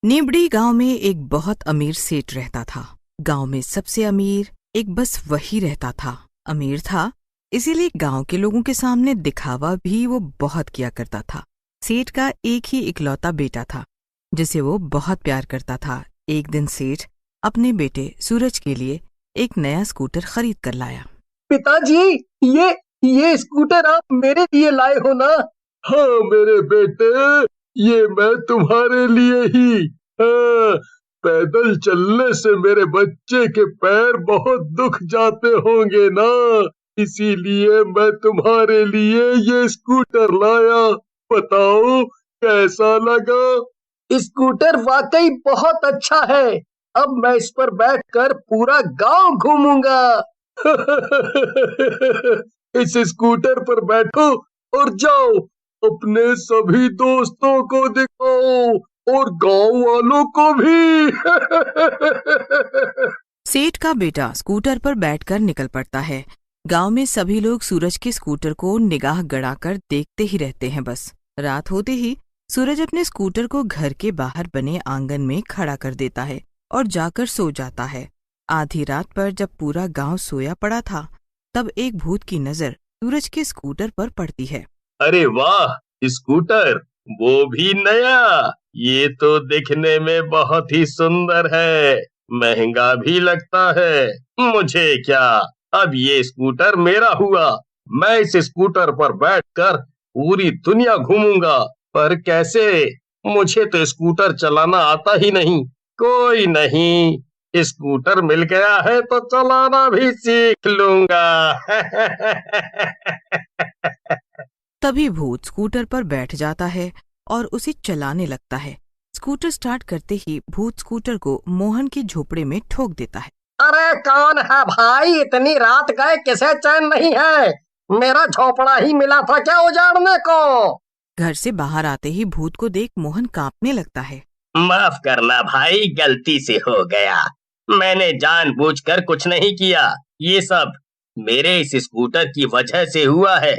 नीबड़ी गांव में एक बहुत अमीर सेठ रहता था। गांव में सबसे अमीर एक बस वही रहता था। अमीर था इसीलिए गांव के लोगों के सामने दिखावा भी वो बहुत किया करता था। सेठ का एक ही इकलौता बेटा था जिसे वो बहुत प्यार करता था। एक दिन सेठ अपने बेटे सूरज के लिए एक नया स्कूटर खरीद कर लाया। पिताजी, ये स्कूटर आप मेरे लिए लाए हो ना? हाँ मेरे बेटे, ये मैं तुम्हारे लिए ही। हाँ, पैदल चलने से मेरे बच्चे के पैर बहुत दुख जाते होंगे ना, इसीलिए मैं तुम्हारे लिए ये स्कूटर लाया। बताओ कैसा लगा? स्कूटर वाकई बहुत अच्छा है। अब मैं इस पर बैठकर पूरा गांव घूमूंगा। इस स्कूटर पर बैठो और जाओ, अपने सभी दोस्तों को दिखाओ और गांव वालों को भी। सेठ का बेटा स्कूटर पर बैठकर निकल पड़ता है। गांव में सभी लोग सूरज के स्कूटर को निगाह गड़ाकर देखते ही रहते हैं। बस रात होते ही सूरज अपने स्कूटर को घर के बाहर बने आंगन में खड़ा कर देता है और जाकर सो जाता है। आधी रात पर जब पूरा गांव सोया पड़ा था, तब एक भूत की नजर सूरज के स्कूटर पर पड़ती है। अरे वाह, स्कूटर, वो भी नया! ये तो दिखने में बहुत ही सुंदर है, महंगा भी लगता है। मुझे क्या, अब ये स्कूटर मेरा हुआ। मैं इस स्कूटर पर बैठकर पूरी दुनिया घूमूंगा। पर कैसे? मुझे तो स्कूटर चलाना आता ही नहीं। कोई नहीं, स्कूटर मिल गया है तो चलाना भी सीख लूंगा। तभी भूत स्कूटर पर बैठ जाता है और उसे चलाने लगता है। स्कूटर स्टार्ट करते ही भूत स्कूटर को मोहन की झोपड़े में ठोक देता है। अरे कौन है भाई? इतनी रात गए किसे चैन नहीं है? मेरा झोपड़ा ही मिला था क्या उजाड़ने को? घर से बाहर आते ही भूत को देख मोहन कांपने लगता है। माफ करना भाई, गलती से हो गया। मैंने जानबूझकर कुछ नहीं किया। ये सब मेरे इस स्कूटर की वजह से हुआ है।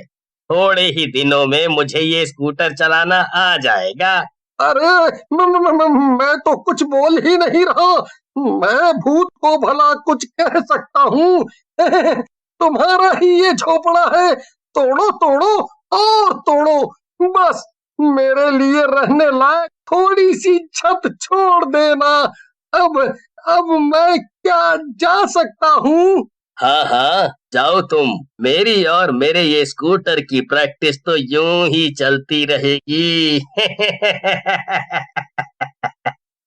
थोड़े ही दिनों में मुझे ये स्कूटर चलाना आ जाएगा। अरे मैं तो कुछ बोल ही नहीं रहा। मैं भूत को भला कुछ कह सकता हूँ? तुम्हारा ही ये झोपड़ा है, तोड़ो तोड़ो और तोड़ो, बस मेरे लिए रहने लायक थोड़ी सी छत छोड़ देना। अब मैं क्या जा सकता हूँ? हाँ हाँ, जाओ तुम। मेरी और मेरे ये स्कूटर की प्रैक्टिस तो यूं ही चलती रहेगी।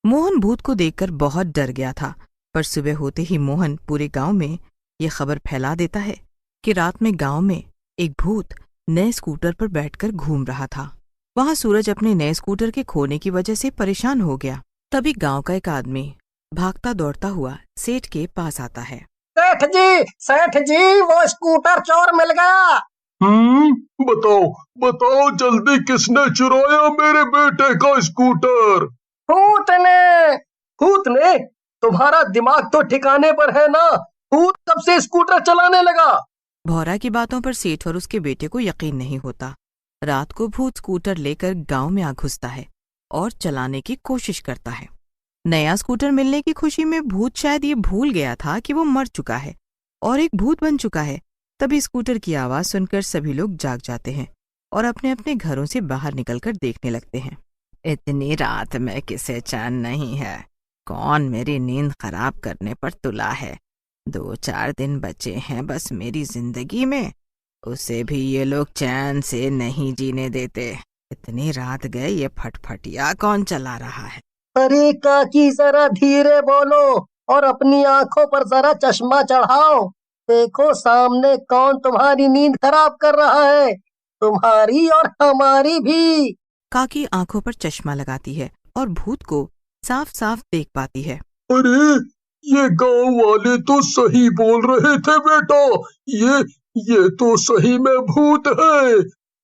मोहन भूत को देखकर बहुत डर गया था, पर सुबह होते ही मोहन पूरे गांव में ये खबर फैला देता है कि रात में गांव में एक भूत नए स्कूटर पर बैठकर घूम रहा था। वहां सूरज अपने नए स्कूटर के खोने की वजह से परेशान हो गया। तभी गांव का एक आदमी भागता दौड़ता हुआ सेठ के पास आता है। सेठ जी, वो स्कूटर चोर मिल गया। बताओ बताओ जल्दी, किसने चुराया मेरे बेटे का स्कूटर? भूत ने। तुम्हारा दिमाग तो ठिकाने पर है ना? भूत कब से स्कूटर चलाने लगा? भौरा की बातों पर सेठ और उसके बेटे को यकीन नहीं होता। रात को भूत स्कूटर लेकर गांव में आ घुसता है और चलाने की कोशिश करता है। नया स्कूटर मिलने की खुशी में भूत शायद ये भूल गया था कि वो मर चुका है और एक भूत बन चुका है। तभी स्कूटर की आवाज सुनकर सभी लोग जाग जाते हैं और अपने अपने घरों से बाहर निकलकर देखने लगते हैं। इतनी रात में किसे चैन नहीं है? कौन मेरी नींद खराब करने पर तुला है? 2-4 दिन बचे हैं बस मेरी जिंदगी में, उसे भी ये लोग चैन से नहीं जीने देते। इतनी रात गए, ये फटफटिया कौन चला रहा है? अरे काकी, जरा धीरे बोलो और अपनी आंखों पर जरा चश्मा चढ़ाओ। देखो सामने कौन तुम्हारी नींद खराब कर रहा है, तुम्हारी और हमारी भी। काकी आंखों पर चश्मा लगाती है और भूत को साफ साफ देख पाती है। अरे ये गांव वाले तो सही बोल रहे थे बेटा, ये तो सही में भूत है।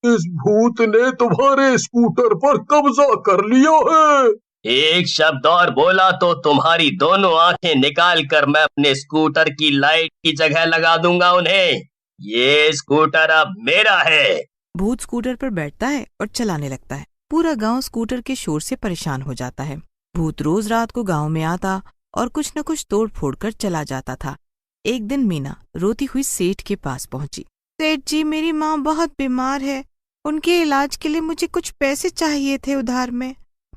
इस भूत ने तुम्हारे स्कूटर पर कब्जा कर लिया है। एक शब्द और बोला तो तुम्हारी दोनों आंखें निकाल कर मैं अपने स्कूटर की लाइट की जगह लगा दूंगा उन्हें। ये स्कूटर अब मेरा है। भूत स्कूटर पर बैठता है और चलाने लगता है। पूरा गांव स्कूटर के शोर से परेशान हो जाता है। भूत रोज रात को गांव में आता और कुछ न कुछ तोड़ फोड़ कर चला जाता था। एक दिन मीना रोती हुई सेठ के पास पहुंची। सेठ जी, मेरी माँ बहुत बीमार है, उनके इलाज के लिए मुझे कुछ पैसे चाहिए थे उधार में।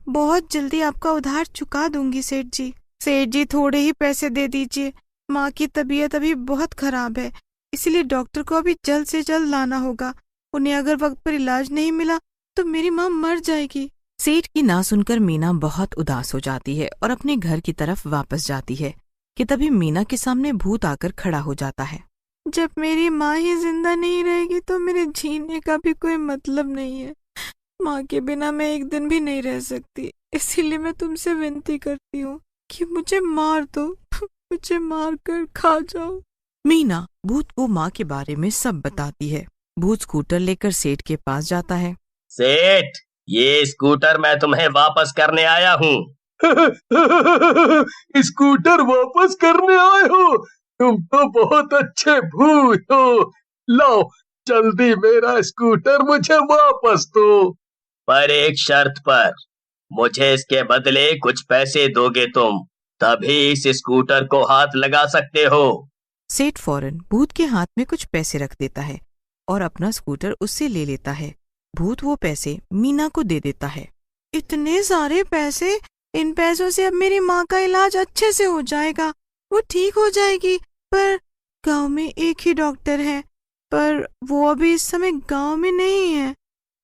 बहुत जल्दी आपका उधार चुका दूंगी सेठ जी। सेठ जी, थोड़े ही पैसे दे दीजिए, माँ की तबीयत अभी बहुत खराब है, इसलिए डॉक्टर को अभी जल्द से जल्द लाना होगा। उन्हें अगर वक्त पर इलाज नहीं मिला तो मेरी माँ मर जाएगी। सेठ की ना सुनकर मीना बहुत उदास हो जाती है और अपने घर की तरफ वापस जाती है कि तभी मीना के सामने भूत आकर खड़ा हो जाता है। जब मेरी माँ ही जिंदा नहीं रहेगी तो मेरे जीने का भी कोई मतलब नहीं है। माँ के बिना मैं एक दिन भी नहीं रह सकती, इसीलिए मैं तुमसे विनती करती हूँ कि मुझे मार दो, मुझे मार कर खा जाओ। मीना भूत को माँ के बारे में सब बताती है। भूत स्कूटर लेकर सेठ के पास जाता है। सेठ, ये स्कूटर मैं तुम्हें वापस करने आया हूँ। स्कूटर वापस करने आए हो? तुम तो बहुत अच्छे भूत हो। लाओ जल्दी मेरा स्कूटर मुझे वापस दो। पर एक शर्त पर, मुझे इसके बदले कुछ पैसे दोगे तुम, तभी इस स्कूटर को हाथ लगा सकते हो। सेठ फौरन भूत के हाथ में कुछ पैसे रख देता है और अपना स्कूटर उससे ले लेता है। भूत वो पैसे मीना को दे देता है। इतने सारे पैसे, इन पैसों से अब मेरी माँ का इलाज अच्छे से हो जाएगा, वो ठीक हो जाएगी। पर गांव में एक ही डॉक्टर है, पर वो अभी इस समय गांव में नहीं है,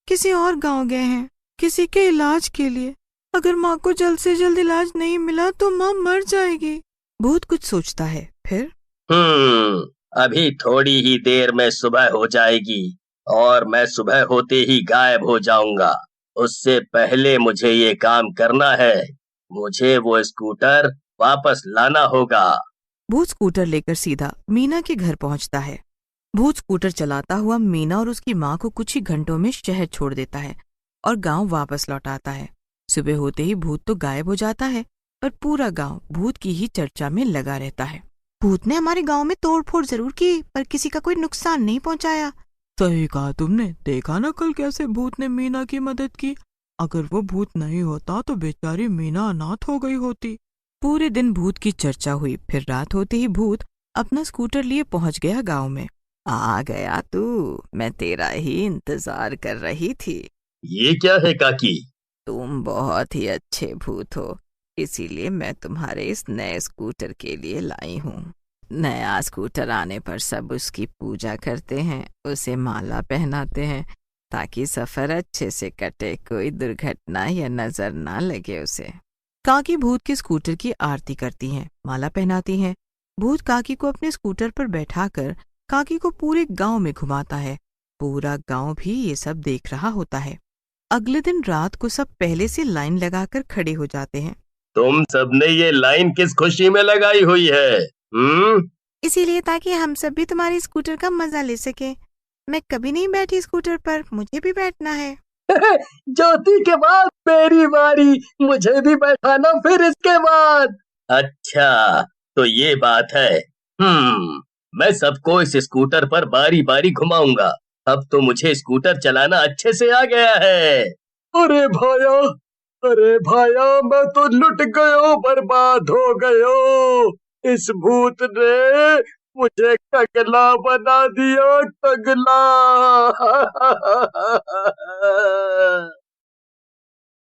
किसी और गांव गए हैं किसी के इलाज के लिए। अगर माँ को जल्द से जल्द इलाज नहीं मिला तो माँ मर जाएगी। भूत कुछ सोचता है, फिर अभी थोड़ी ही देर में सुबह हो जाएगी और मैं सुबह होते ही गायब हो जाऊंगा। उससे पहले मुझे ये काम करना है, मुझे वो स्कूटर वापस लाना होगा। भूत स्कूटर लेकर सीधा मीना के घर पहुंचता है। भूत स्कूटर चलाता हुआ मीना और उसकी माँ को कुछ ही घंटों में शहर छोड़ देता है और गांव वापस लौट आता है। सुबह होते ही भूत तो गायब हो जाता है, पर पूरा गांव भूत की ही चर्चा में लगा रहता है। भूत ने हमारे गांव में तोड़फोड़ जरूर की, पर किसी का कोई नुकसान नहीं पहुंचाया। सही कहा तुमने, देखा ना कल कैसे भूत ने मीना की मदद की। अगर वो भूत नहीं होता तो बेचारी मीना अनाथ हो गई होती। पूरे दिन भूत की चर्चा हुई। फिर रात होते ही भूत अपना स्कूटर लिए पहुंच गया गांव में। आ गया तू, मैं तेरा ही इंतजार कर रही थी। ये क्या है काकी? तुम बहुत ही अच्छे भूत हो, इसीलिए मैं तुम्हारे इस नए स्कूटर के लिए लाई हूँ। नया स्कूटर आने पर सब उसकी पूजा करते हैं, उसे माला पहनाते हैं ताकि सफर अच्छे से कटे, कोई दुर्घटना या नजर ना लगे उसे। काकी भूत के स्कूटर की आरती करती हैं, माला पहनाती हैं। भूत काकी को अपने स्कूटर पर बैठाकर काकी को पूरे गांव में घुमाता है। पूरा गांव भी ये सब देख रहा होता है। अगले दिन रात को सब पहले से लाइन लगाकर खड़े हो जाते हैं। तुम सबने ये लाइन किस खुशी में लगाई हुई है? इसीलिए ताकि हम सब भी तुम्हारी स्कूटर का मजा ले सके। मैं कभी नहीं बैठी स्कूटर पर, मुझे भी बैठना है। ज्योति के बाद मेरी बारी, मुझे भी बैठाना फिर इसके बाद। अच्छा, तो ये बात है। मैं सबको इस स्कूटर पर बारी बारी घुमाऊंगा। अब तो मुझे स्कूटर चलाना अच्छे से आ गया है। अरे भाया मैं तो लुट गयो, बर्बाद हो गयो। इस भूत ने मुझे कगला बना दिया, कगला।